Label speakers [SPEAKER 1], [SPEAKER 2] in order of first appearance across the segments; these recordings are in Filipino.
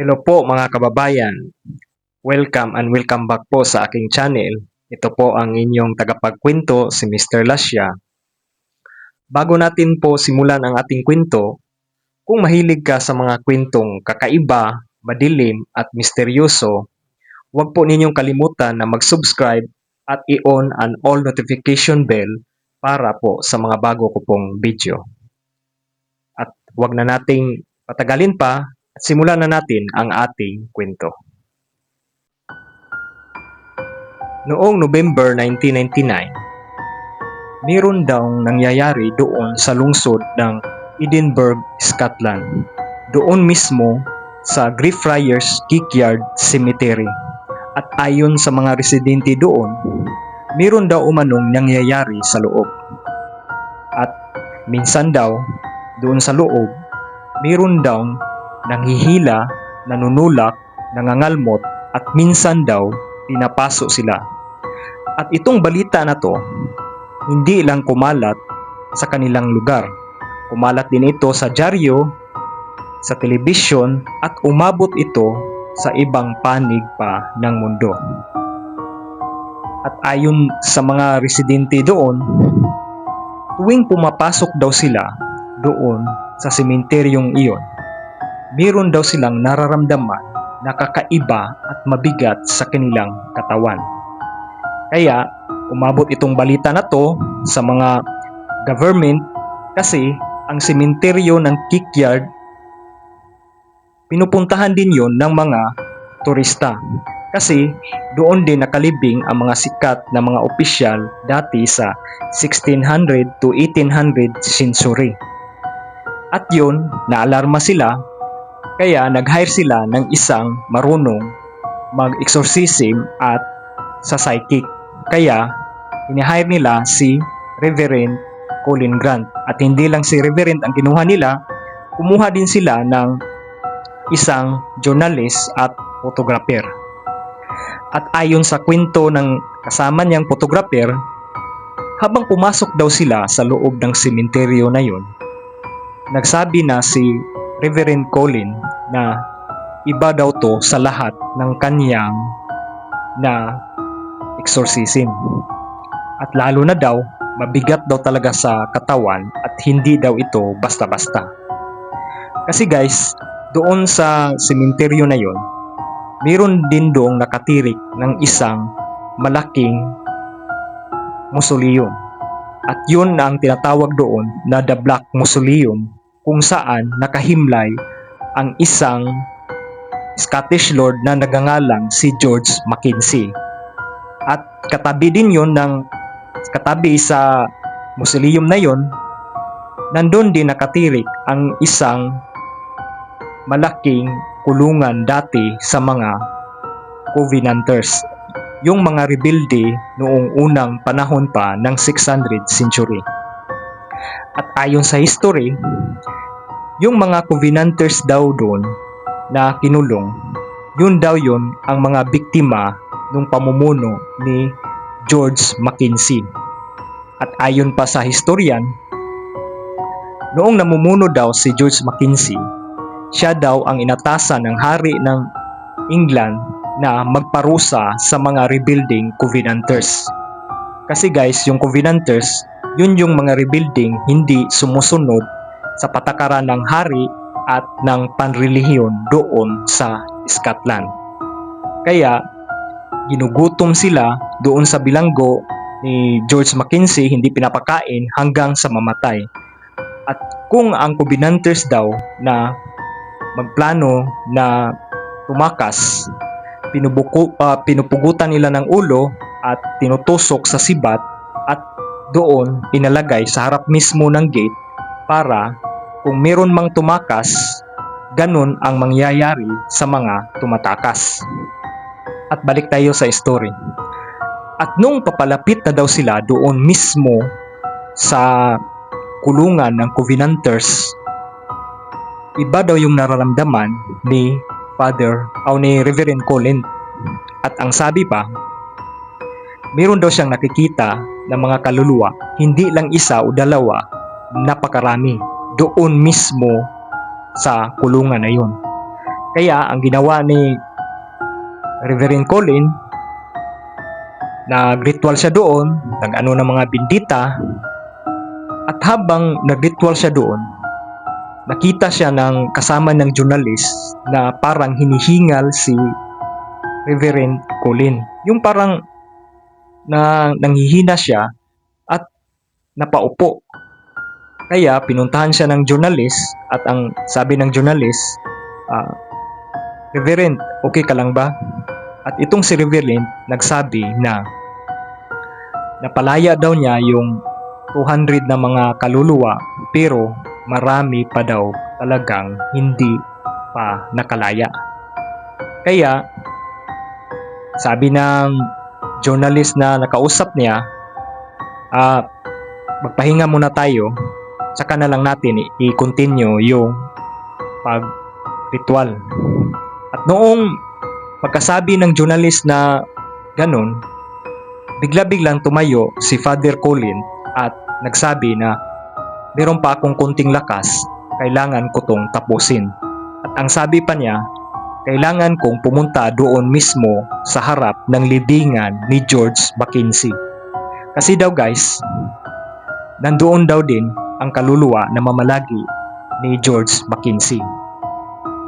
[SPEAKER 1] Hello po mga kababayan. Welcome and welcome back po sa aking channel. Ito po ang inyong tagapagkwento, si Mr. Lasya. Bago natin po simulan ang ating kwento, kung mahilig ka sa mga kwentong kakaiba, madilim at misteryoso, huwag po ninyong kalimutan na mag-subscribe at i-on ang all notification bell para po sa mga bago ko pong video. At huwag na nating patagalin pa at simulan na natin ang ating kwento. Noong November 1999, mayroon daw nangyayari doon sa lungsod ng Edinburgh, Scotland. Doon mismo sa Greyfriars Kirkyard Cemetery. At ayon sa mga residente doon, mayroon daw umanong nangyayari sa loob. At minsan daw, doon sa loob, mayroon daw nanghihila, nanunulak, nangangalmot at minsan daw pinapaso sila. At itong balita na to, hindi lang kumalat sa kanilang lugar. Kumalat din ito sa dyaryo, sa telebisyon at umabot ito sa ibang panig pa ng mundo. At ayon sa mga residente doon, tuwing pumapasok daw sila doon sa sementeryong iyon, mayroon daw silang nararamdaman na kakaiba at mabigat sa kanilang katawan. Kaya umabot itong balita na to sa mga government kasi ang sementeryo ng Kirkyard, pinupuntahan din yon ng mga turista. Kasi doon din nakalibing ang mga sikat na mga opisyal dati sa 1600 to 1800 century. At yun, naalarma sila, kaya nag-hire sila ng isang marunong mag-exorcism at sa psychic. Kaya, hinihire nila si Reverend Colin Grant. At hindi lang si Reverend ang kinuha nila, kumuha din sila ng isang journalist at photographer. At ayon sa kwento ng kasama niyang photographer, habang pumasok daw sila sa loob ng sementeryo na yun, nagsabi na si Reverend Colin na iba daw to sa lahat ng kanyang na exorcism. At lalo na daw, mabigat daw talaga sa katawan at hindi daw ito basta-basta. Kasi guys, doon sa sementeryo na yon, mayroon din doong nakatirik ng isang malaking mausoleum. At yun ang tinatawag doon na The Black Mausoleum, kung saan nakahimlay ang isang Scottish Lord na nagangalang si George Mackenzie. At katabi din yun katabi sa mausoleum na yun, nandun din nakatirik ang isang malaking kulungan dati sa mga Covenanters, yung mga rebelde noong unang panahon pa ng 600 century. At ayon sa history, yung mga Covenanters daw doon na kinulong, yun daw yun ang mga biktima ng pamumuno ni George Mackenzie. At ayon pa sa historian, noong namumuno daw si George Mackenzie, siya daw ang inatasan ng hari ng England na magparusa sa mga rebuilding Covenanters. Kasi guys, yung Covenanters, yun yung mga rebuilding hindi sumusunod sa patakaran ng hari at ng panrelihiyon doon sa Scotland. Kaya ginugutom sila doon sa bilanggo ni George Mackenzie, hindi pinapakain hanggang sa mamatay. At kung ang Covenanters daw na magplano na tumakas, pinupugutan nila ng ulo at tinutusok sa sibat at doon inalagay sa harap mismo ng gate para kung meron mang tumakas, ganun ang mangyayari sa mga tumatakas. At balik tayo sa story. At nung papalapit na daw sila doon mismo sa kulungan ng Covenanters, iba daw yung nararamdaman ni Reverend Colin. At ang sabi pa, meron daw siyang nakikita ng mga kaluluwa, hindi lang isa o dalawa, napakarami doon mismo sa kulungan na yun. Kaya ang ginawa ni Reverend Colin, nagritual siya doon, nag-ano ng mga bindita, at habang nagritual siya doon, nakita siya ng kasama ng journalist na parang hinihingal si Reverend Colin. Yung parang nanghihina siya at napaupo. Kaya pinuntahan siya ng journalist at ang sabi ng journalist, Reverend, okay ka lang ba? At itong si Reverend nagsabi na napalaya daw niya yung 200 na mga kaluluwa pero marami pa daw talagang hindi pa nakalaya. Kaya sabi ng journalist na nakausap niya, magpahinga muna tayo, saka na lang natin i-continue yung pag-ritual. At noong pagkasabi ng journalist na ganun, bigla-biglang tumayo si Father Colin at nagsabi na meron pa akong konting lakas, kailangan ko tong tapusin. At ang sabi pa niya, kailangan kong pumunta doon mismo sa harap ng libingan ni George Mackenzie. Kasi daw guys, nandoon daw din ang kaluluwa na mamalagi ni George Mackenzie.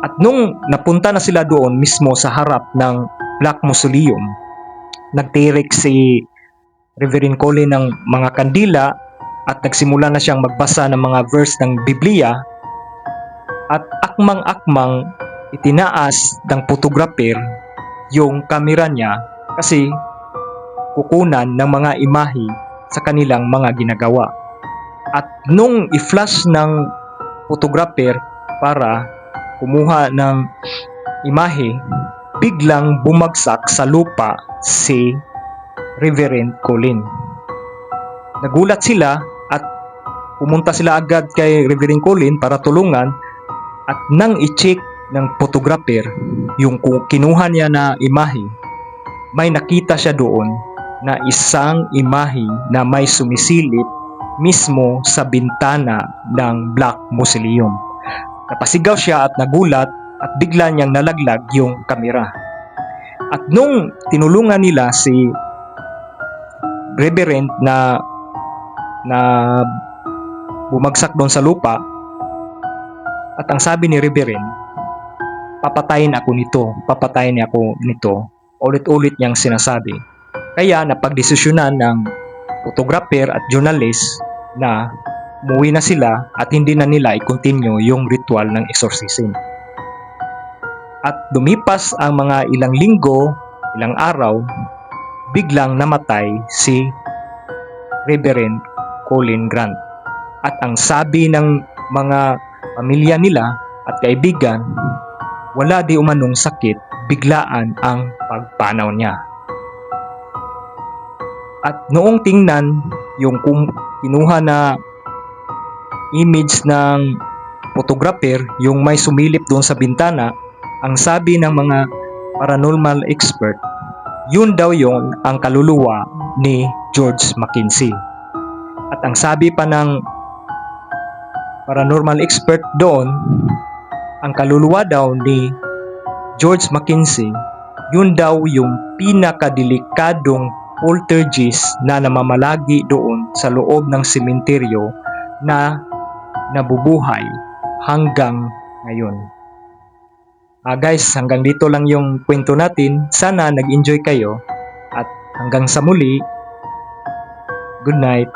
[SPEAKER 1] At nung napunta na sila doon mismo sa harap ng Black Mausoleum, nagtirik si Reverend Colin ng mga kandila at nagsimula na siyang magbasa ng mga verse ng Biblia at akmang-akmang itinaas ng photographer yung kamera niya kasi kukunan ng mga imahe sa kanilang mga ginagawa. At nung i-flash ng photographer para kumuha ng imahe, biglang bumagsak sa lupa si Reverend Colin. Nagulat sila at pumunta sila agad kay Reverend Colin para tulungan at nang i-check ng photographer yung kinuha niya na imahe, may nakita siya doon na isang imahe na may sumisilip mismo sa bintana ng Black Mausoleum. Napasigaw siya at nagulat at bigla niyang nalaglag yung kamera. At nung tinulungan nila si Reverend na bumagsak doon sa lupa, at ang sabi ni Reverend, papatayin ako nito, ulit-ulit niyang sinasabi. Kaya napagdesisyonan ng photographer at journalist na umuwi na sila at hindi na nila i-continue yung ritual ng exorcism. At lumipas ang mga ilang linggo, ilang araw, biglang namatay si Reverend Colin Grant. At ang sabi ng mga pamilya nila at kaibigan, wala di umanong sakit, biglaan ang pagpanaw niya. At noong tingnan yung kinuha na image ng photographer, yung may sumilip doon sa bintana, ang sabi ng mga paranormal expert, yun daw yon ang kaluluwa ni George Mackenzie. At ang sabi pa ng paranormal expert doon, ang kaluluwa daw ni George Mackenzie, yun daw yung pinakadelikadong poltergeist na namamalagi doon sa loob ng sementeryo na nabubuhay hanggang ngayon. Guys, hanggang dito lang yung kwento natin. Sana nag-enjoy kayo at hanggang sa muli. Good night.